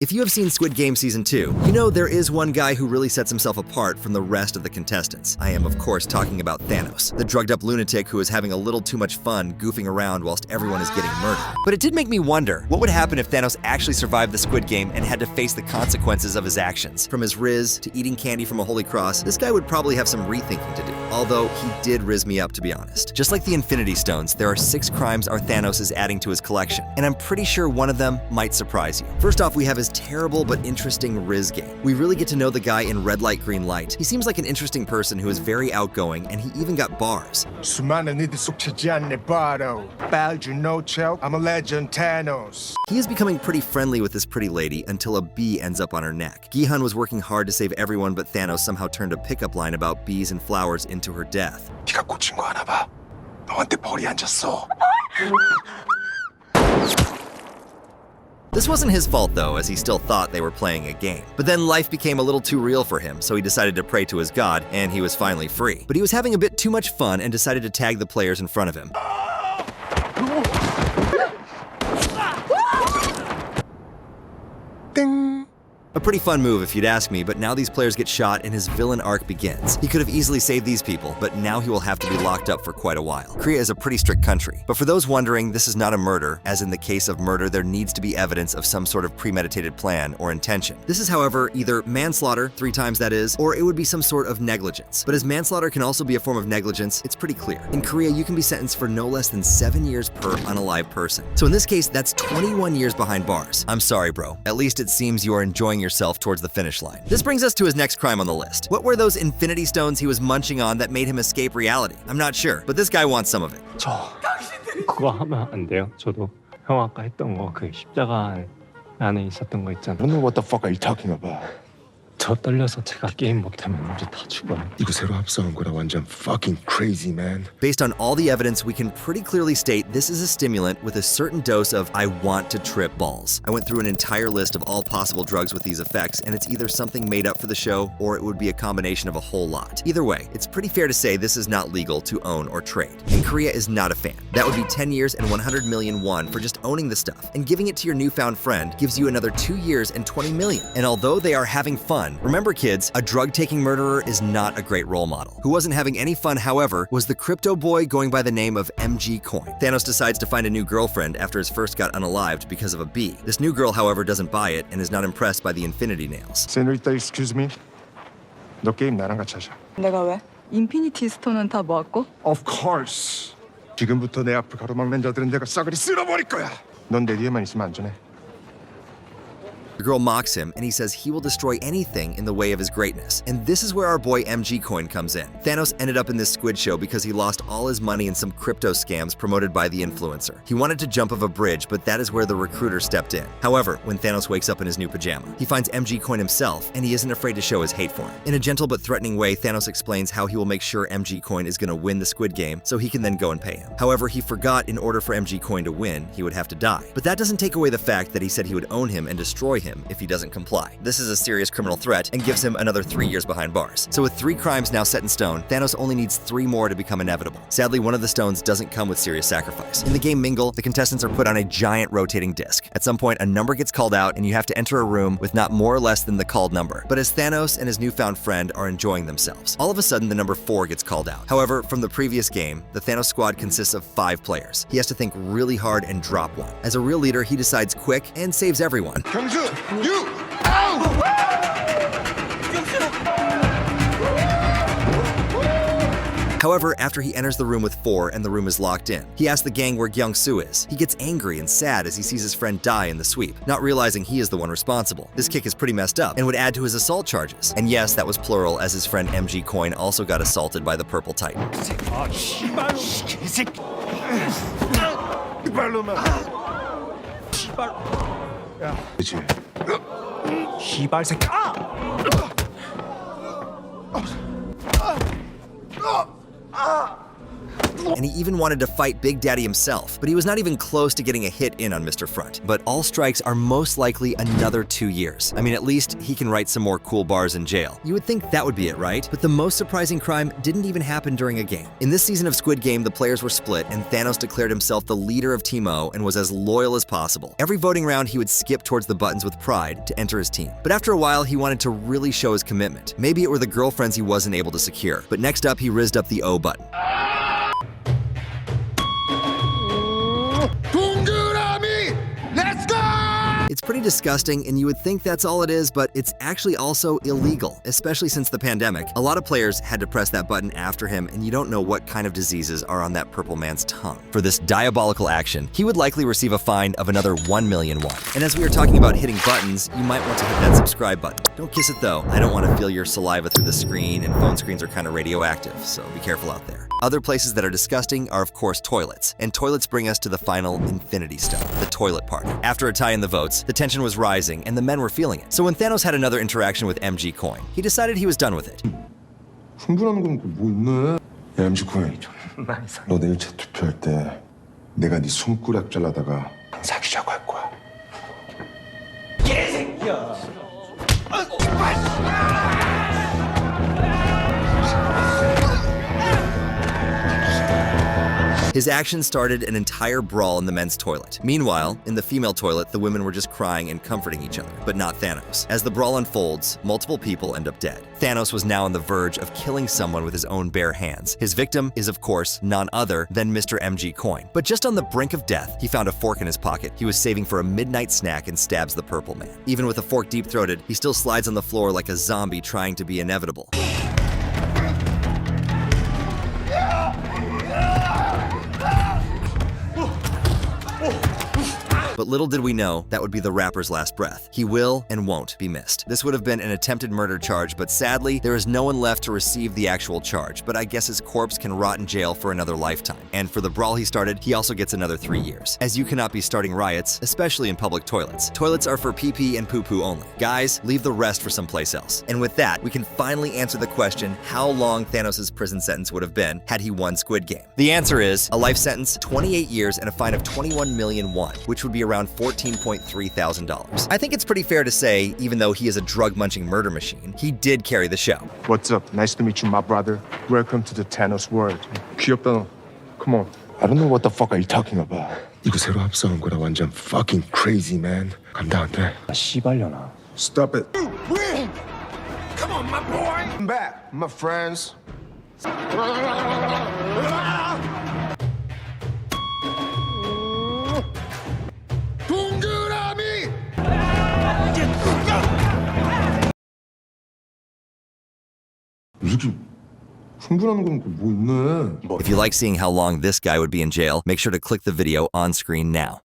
If you have seen Squid Game Season 2, you know there is one guy who really sets himself apart from the rest of the contestants. I am, of course, talking about Thanos, the drugged-up lunatic who is having a little too much fun goofing around whilst everyone is getting murdered. But it did make me wonder, what would happen if Thanos actually survived the Squid Game and had to face the consequences of his actions? From his rizz to eating candy from a holy cross, this guy would probably have some rethinking to do. Although, he did rizz me up, to be honest. Just like the Infinity Stones, there are 6 crimes our Thanos is adding to his collection, and I'm pretty sure one of them might surprise you. First off, we have his terrible but interesting rizz game. We really get to know the guy in red light, green light. He seems like an interesting person who is very outgoing, and he even got bars. I'm a legend, Thanos. He is becoming pretty friendly with this pretty lady until a bee ends up on her neck. Gi-hun was working hard to save everyone, but Thanos somehow turned a pickup line about bees and flowers into her death. This wasn't his fault though, as he still thought they were playing a game. But then life became a little too real for him, so he decided to pray to his god, and he was finally free. But he was having a bit too much fun and decided to tag the players in front of him. Ding! A pretty fun move if you'd ask me, but now these players get shot and his villain arc begins. He could have easily saved these people, but now he will have to be locked up for quite a while. Korea is a pretty strict country, but for those wondering, this is not a murder, as in the case of murder there needs to be evidence of some sort of premeditated plan or intention. This is, however, either manslaughter, 3 times that is, or it would be some sort of negligence. But as manslaughter can also be a form of negligence, it's pretty clear. In Korea, you can be sentenced for no less than 7 years per unalive person. So in this case, that's 21 years behind bars. I'm sorry, bro. At least it seems you are enjoying yourself towards the finish line. This brings us to his next crime on the list. What were those Infinity Stones he was munching on that made him escape reality? I'm not sure, but this guy wants some of it. 그거 하면 안 돼요? 저도 형 아까 했던 거 그 십자가 안에 있었던 거 있잖아. I don't know what the fuck are you talking about? 저 떨려서 제가 게임 못하면 우리 다 죽어요. 이거 새로 합성한 거라 완전 fucking crazy, man. Based on all the evidence, we can pretty clearly state this is a stimulant with a certain dose of I want to trip balls. I went through an entire list of all possible drugs with these effects, and it's either something made up for the show, or it would be a combination of a whole lot. Either way, it's pretty fair to say this is not legal to own or trade. And Korea is not a fan. That would be 10 years and 100 million won for just owning the stuff, and giving it to your newfound friend gives you another 2 years and 20 million. And although they are having fun, remember kids, a drug-taking murderer is not a great role model. Who wasn't having any fun, however, was the crypto boy going by the name of MG Coin. Thanos decides to find a new girlfriend after his first got unalived because of a bee. This new girl, however, doesn't buy it and is not impressed by the infinity nails. Senorita, excuse me. 너 게임 나랑 같이 하자. 내가 왜? 인피니티 스톤은 다 모았고? Of course. 지금부터 내 앞을 가로막는 자들은 내가 싸그리 쓸어버릴 거야. 넌 내 뒤에만 있으면 안전해. The girl mocks him, and he says he will destroy anything in the way of his greatness. And this is where our boy MG Coin comes in. Thanos ended up in this Squid show because he lost all his money in some crypto scams promoted by the influencer. He wanted to jump off a bridge, but that is where the recruiter stepped in. However, when Thanos wakes up in his new pajama, he finds MG Coin himself, and he isn't afraid to show his hate for him. In a gentle but threatening way, Thanos explains how he will make sure MG Coin is going to win the Squid Game so he can then go and pay him. However, he forgot in order for MG Coin to win, he would have to die. But that doesn't take away the fact that he said he would own him and destroy him if he doesn't comply. This is a serious criminal threat and gives him another 3 years behind bars. So with 3 crimes now set in stone, Thanos only needs 3 more to become inevitable. Sadly, one of the stones doesn't come with serious sacrifice. In the game Mingle, the contestants are put on a giant rotating disc. At some point, a number gets called out and you have to enter a room with not more or less than the called number. But as Thanos and his newfound friend are enjoying themselves, all of a sudden the number 4 gets called out. However, from the previous game, the Thanos squad consists of 5 players. He has to think really hard and drop one. As a real leader, he decides quick and saves everyone. 경수, you! However, after he enters the room with 4 and the room is locked in, he asks the gang where Gyung-soo is. He gets angry and sad as he sees his friend die in the sweep, not realizing he is the one responsible. This kick is pretty messed up and would add to his assault charges. And yes, that was plural, as his friend MG Coin also got assaulted by the Purple Titan. 그치? 시발 새끼. And he even wanted to fight Big Daddy himself, but he was not even close to getting a hit in on Mr. Front. But all strikes are most likely another 2 years. I mean, at least he can write some more cool bars in jail. You would think that would be it, right? But the most surprising crime didn't even happen during a game. In this season of Squid Game, the players were split, and Thanos declared himself the leader of Team O and was as loyal as possible. Every voting round, he would skip towards the buttons with pride to enter his team. But after a while, he wanted to really show his commitment. Maybe it were the girlfriends he wasn't able to secure. But next up, he rizzed up the O button. Let's go! It's pretty disgusting, and you would think that's all it is, but it's actually also illegal, especially since the pandemic. A lot of players had to press that button after him, and you don't know what kind of diseases are on that purple man's tongue. For this diabolical action, he would likely receive a fine of another 1 million won. And as we were talking about hitting buttons, you might want to hit that subscribe button. Don't kiss it though. I don't want to feel your saliva through the screen, and phone screens are kind of radioactive, so be careful out there. Other places that are disgusting are, of course, toilets. And toilets bring us to the final infinity stone, the toilet party. After a tie in the votes, the tension was rising and the men were feeling it. So when Thanos had another interaction with MG Coin, he decided he was done with it. 흥분하는 건 뭐 있네? 야, MG 코인. 너 내일 재투표할 때 내가 네 손가락 잘라다가 사귀자고 할 거야. His actions started an entire brawl in the men's toilet. Meanwhile, in the female toilet, the women were just crying and comforting each other, but not Thanos. As the brawl unfolds, multiple people end up dead. Thanos was now on the verge of killing someone with his own bare hands. His victim is, of course, none other than Mr. MG Coin. But just on the brink of death, he found a fork in his pocket. He was saving for a midnight snack and stabs the purple man. Even with a fork deep-throated, he still slides on the floor like a zombie trying to be inevitable. But little did we know that would be the rapper's last breath. He will and won't be missed. This would have been an attempted murder charge, but sadly, there is no one left to receive the actual charge. But I guess his corpse can rot in jail for another lifetime. And for the brawl he started, he also gets another 3 years. As you cannot be starting riots, especially in public toilets. Toilets are for pee-pee and poo-poo only. Guys, leave the rest for someplace else. And with that, we can finally answer the question how long Thanos' prison sentence would have been had he won Squid Game. The answer is a life sentence, 28 years, and a fine of 21 million won, which would be around $14.3 thousand. I think it's pretty fair to say, even though he is a drug-munching murder machine, he did carry the show. What's up? Nice to meet you, my brother. Welcome to the Thanos world. 귀엽다 너. Come on. I don't know what the fuck are you talking about. 이거 새로 합성한 거라 완전 fucking crazy, man. 감당 안 돼. 씨발려나. Stop it. Win! Come on, my boy. I'm back, my friends. 이렇게 흥분하는 건 뭐 있네. If you like seeing how long this guy would be in jail, make sure to click the video on screen now.